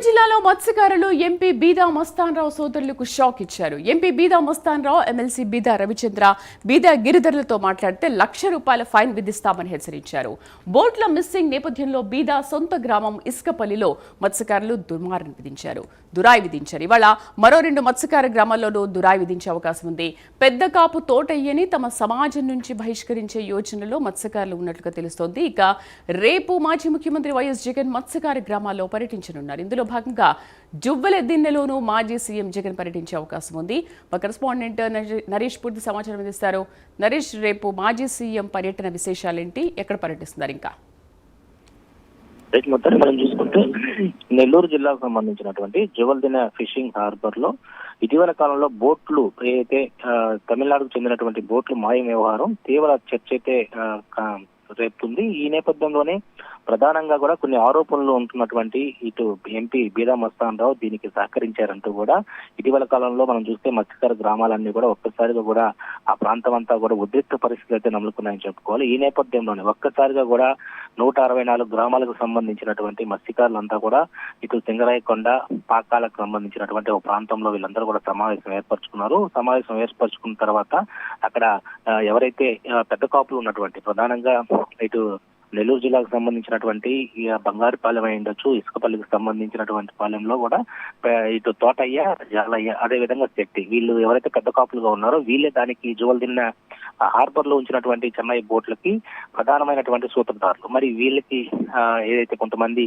జిల్లాలో మత్స్యకారులు ఎంపీ బీదా మస్తాన్రావు సోదరులకు షాక్ ఇచ్చారు. ఎంపీ బీదా మస్తాన్రావు, ఎమ్మెల్సీ బీదా రవిచంద్ర, బీదా గిరిధర్లతో మాట్లాడితే ₹1,00,000 ఫైన్ విధిస్తామని హెచ్చరించారు. బోట్ల మిస్సింగ్ నేపథ్యంలో బీదా సొంత గ్రామం ఇసుకపల్లిలో మత్స్యకారులు దురాయి విధించారు. ఇవాళ మరో 2 మత్స్యకార గ్రామాల్లోనూ దురాయి విధించే అవకాశం ఉంది. పెద్ద కాపు తోటయ్యని తమ సమాజం నుంచి బహిష్కరించే యోచనలో మత్స్యకారులు ఉన్నట్లుగా తెలుస్తోంది. ఇక రేపు మాజీ ముఖ్యమంత్రి వైఎస్ జగన్ మత్స్యకార గ్రామాల్లో పర్యటించనున్నారు. ఇందులో భాగంగా జువ్వెలదిన్నెలోనూ మాజీ సీఎం జగన్ పర్యటించే అవకాశం ఉంది. మా కరెస్పాండెంట్ నరేష్ పూర్తి సమాచారం అందిస్తారు. నరేష్, రేపు మాజీ సీఎం పర్యటన విశేషాలేంటి, ఎక్కడ పర్యటిస్తున్నారు? ఇంకా మొత్తాన్ని మనం చూసుకుంటే నెల్లూరు జిల్లాకు సంబంధించినటువంటి జువల్దిన ఫిషింగ్ హార్బర్ లో ఇటీవల కాలంలో బోట్లు ఏదైతే తమిళనాడుకు చెందినటువంటి బోట్లు మాయం వ్యవహారం తీవ్ర చర్చ అయితే రేపుతుంది. ఈ నేపథ్యంలోనే ప్రధానంగా కూడా కొన్ని ఆరోపణలు ఉంటున్నటువంటి ఇటు ఎంపీ బీదా మస్తాన్రావు దీనికి సహకరించారంటూ కూడా ఇటీవల కాలంలో మనం చూస్తే మత్స్యకార గ్రామాలన్నీ కూడా ఒక్కసారిగా కూడా ఆ ప్రాంతం అంతా కూడా ఉద్రిక్త పరిస్థితులు అయితే నమ్ముకున్నాయని చెప్పుకోవాలి. ఈ నేపథ్యంలోనే ఒక్కసారిగా కూడా 164 గ్రామాలకు సంబంధించినటువంటి మత్స్యకారులంతా కూడా ఇటు సింగరాయకొండ పాకాలకు సంబంధించినటువంటి ఒక ప్రాంతంలో వీళ్ళందరూ కూడా సమావేశం ఏర్పరచుకున్నారు. సమావేశం ఏర్పరచుకున్న తర్వాత అక్కడ ఎవరైతే పెద్ద కాపులు ఉన్నటువంటి ప్రధానంగా ఇటు నెల్లూరు జిల్లాకు సంబంధించినటువంటి బంగారుపాలెం అయి ఉండొచ్చు, ఇసుకపల్లికి సంబంధించినటువంటి పాలెంలో కూడా ఇటు తోటయ్య, జాలయ్య, అదే విధంగా శెట్టి, వీళ్ళు ఎవరైతే పెద్ద కాపులుగా ఉన్నారో వీళ్ళే దానికి జువల్దిన్న హార్బర్ లో ఉంచినటువంటి చెన్నై బోట్లకి ప్రధానమైనటువంటి సూత్రధారులు. మరి వీళ్ళకి ఏదైతే కొంతమంది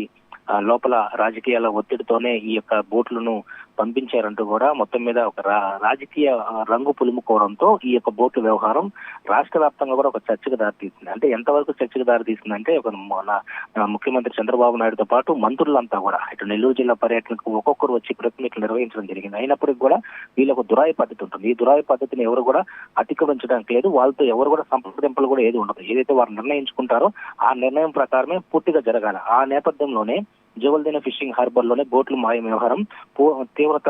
లోపల రాజకీయాల ఒత్తిడితోనే ఈ యొక్క బోట్లను పంపించారంటూ కూడా మొత్తం మీద ఒక రాజకీయ రంగు పులుముకోవడంతో ఈ యొక్క బోట్ల వ్యవహారం రాష్ట్ర వ్యాప్తంగా కూడా ఒక చర్చకు దారితీసింది. అంటే ఎంతవరకు చర్చకు దారితీసిందంటే ఒక ముఖ్యమంత్రి చంద్రబాబు నాయుడుతో పాటు మంత్రులంతా కూడా ఇటు నెల్లూరు జిల్లా పర్యటనకు ఒక్కొక్కరు వచ్చి ప్రెస్ మీట్లు నిర్వహించడం జరిగింది. అయినప్పటికీ కూడా వీళ్ళకు దురాయి పద్ధతి ఉంటుంది. ఈ దురాయి పద్ధతిని ఎవరు కూడా అతిక్రమించడానికి లేదు, వాళ్ళతో ఎవరు కూడా సంప్రదింపులు కూడా ఏది ఉండదు. ఏదైతే వారు నిర్ణయించుకుంటారో ఆ నిర్ణయం ప్రకారమే పూర్తిగా జరగాలి. ఆ నేపథ్యంలోనే జువల్దిన ఫిషింగ్ హార్బర్ లోనే బోట్లు మాయం వ్యవహారం తీవ్రత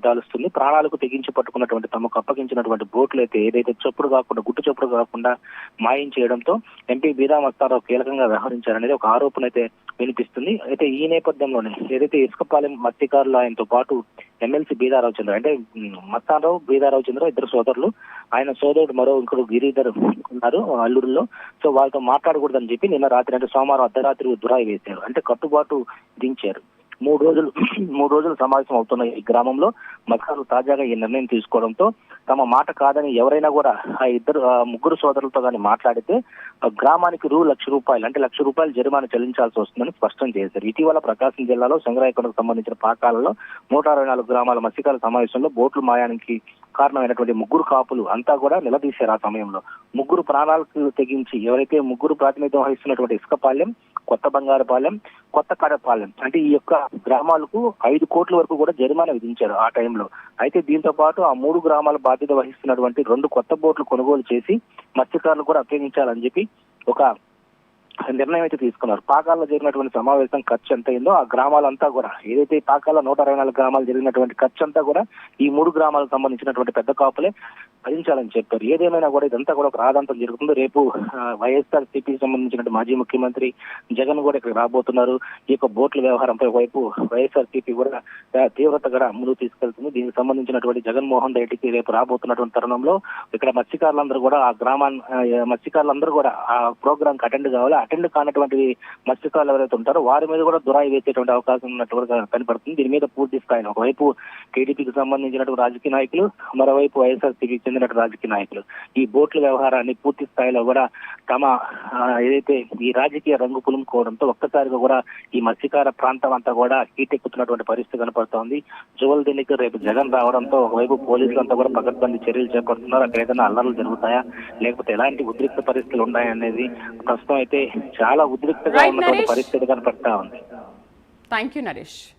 దాలుస్తుంది. ప్రాణాలకు తెగించి పట్టుకున్నటువంటి తమకు అప్పగించినటువంటి బోట్లు అయితే ఏదైతే గుట్టు చప్పుడు కాకుండా మాయం చేయడంతో ఎంపీ బీదా మస్తాన్రావు కీలకంగా వ్యవహరించారనేది ఒక ఆరోపణ అయితే వినిపిస్తుంది. అయితే ఈ నేపథ్యంలోనే ఏదైతే ఇసుకపాలెం మత్స్యకారులు ఆయనతో పాటు ఎమ్మెల్సీ బీదా రవిచంద్ర, అంటే మస్తాన్రావు బీదా రవిచంద్ర ఇద్దరు సోదరులు, ఆయన సోదరుడు మరో ఇంకొక గిరిధర్ ఉన్నారు అల్లూరులో. సో వాళ్ళతో మాట్లాడకూడదని చెప్పి నిన్న రాత్రి అంటే సోమవారం అర్ధరాత్రి దురాయి వేశారు. అంటే కట్టుబాటు దించారు. 3 రోజులు సమావేశం అవుతున్న ఈ గ్రామంలో మత్స్యకారులు తాజాగా ఈ నిర్ణయం తీసుకోవడంతో తమ మాట కాదని ఎవరైనా కూడా ముగ్గురు సోదరులతో కానీ మాట్లాడితే గ్రామానికి ₹1,00,000 అంటే ₹1,00,000 జరిమానా చెల్లించాల్సి వస్తుందని స్పష్టం చేశారు. ఇటీవల ప్రకాశం జిల్లాలో సింగరాయకొండకు సంబంధించిన పాకాలలో 164 గ్రామాల మత్స్యకారుల సమావేశంలో బోట్లు మాయానికి కారణమైనటువంటి ముగ్గురు కాపులు అంతా కూడా నిలదీశారు. ఆ సమయంలో ముగ్గురు ప్రాణాలకు తెగించి ఎవరైతే ముగ్గురు ప్రాతినిధ్యం వహిస్తున్నటువంటి ఇసుకపాలెం, కొత్త బంగారుపాలెం, కొత్త కడపాలెం, అంటే ఈ యొక్క గ్రామాలకు 5 కోట్ల వరకు కూడా జరిమానా విధించారు ఆ టైంలో. అయితే దీంతో పాటు ఆ 3 గ్రామాల బాధ్యత వహిస్తున్నటువంటి 2 కొత్త బోట్లు కొనుగోలు చేసి మత్స్యకారులు కూడా అప్పగించాలని చెప్పి ఒక నిర్ణయం అయితే తీసుకున్నారు. పాకాల్లో జరిగినటువంటి సమావేశం ఖర్చు ఎంత అయిందో ఆ గ్రామాలంతా కూడా ఏదైతే పాకాల్లో 164 గ్రామాలు జరిగినటువంటి ఖర్చు అంతా కూడా ఈ 3 గ్రామాలకు సంబంధించినటువంటి పెద్ద కాపులే భరించాలని చెప్పారు. ఏదేమైనా కూడా ఇదంతా కూడా ఒక రాదంతం జరుగుతుంది. రేపు వైఎస్ఆర్ సిపికి సంబంధించిన మాజీ ముఖ్యమంత్రి జగన్ కూడా ఇక్కడ రాబోతున్నారు. ఈ యొక్క బోట్ల వ్యవహారంపై వైపు వైఎస్ఆర్ సిపి కూడా తీవ్రత కూడా ముందుకు తీసుకెళ్తుంది. దీనికి సంబంధించినటువంటి జగన్మోహన్ రెడ్డికి రేపు రాబోతున్నటువంటి తరుణంలో ఇక్కడ మత్స్యకారులందరూ కూడా మత్స్యకారులందరూ కూడా ఆ ప్రోగ్రామ్ కి అటెండ్ కావాలి. అటెండ్ కానటువంటి మత్స్యకారులు ఎవరైతే ఉంటారో వారి మీద కూడా దురాయి వేసేటువంటి అవకాశం ఉన్నట్టుగా కనపడుతుంది. దీని మీద పూర్తి స్థాయిలో ఒకవైపు టీడీపీకి సంబంధించినటువంటి రాజకీయ నాయకులు, మరోవైపు వైఎస్ఆర్ సిపికి చెందిన రాజకీయ నాయకులు ఈ బోట్ల వ్యవహారాన్ని పూర్తి స్థాయిలో కూడా తమ ఏదైతే ఈ రాజకీయ రంగు పులుముకోవడంతో ఒక్కసారిగా కూడా ఈ మత్స్యకార ప్రాంతం అంతా కూడా హీటెక్కుతున్నటువంటి పరిస్థితి కనపడుతోంది. జువల్దిన్నెకి రేపు జగన్ రావడంతో ఒకవైపు పోలీసులు అంతా కూడా పకడ్బందీ చర్యలు చేపడుతున్నారు. అక్కడ ఏదైనా అల్లర్లు జరుగుతాయా లేకపోతే ఎలాంటి ఉద్రిక్త పరిస్థితులు ఉన్నాయనేది ప్రస్తుతం అయితే చాలా ఉద్రిక్తగా ఉన్నటువంటి పరిస్థితి కనపడతా ఉంది. Thank you Naresh.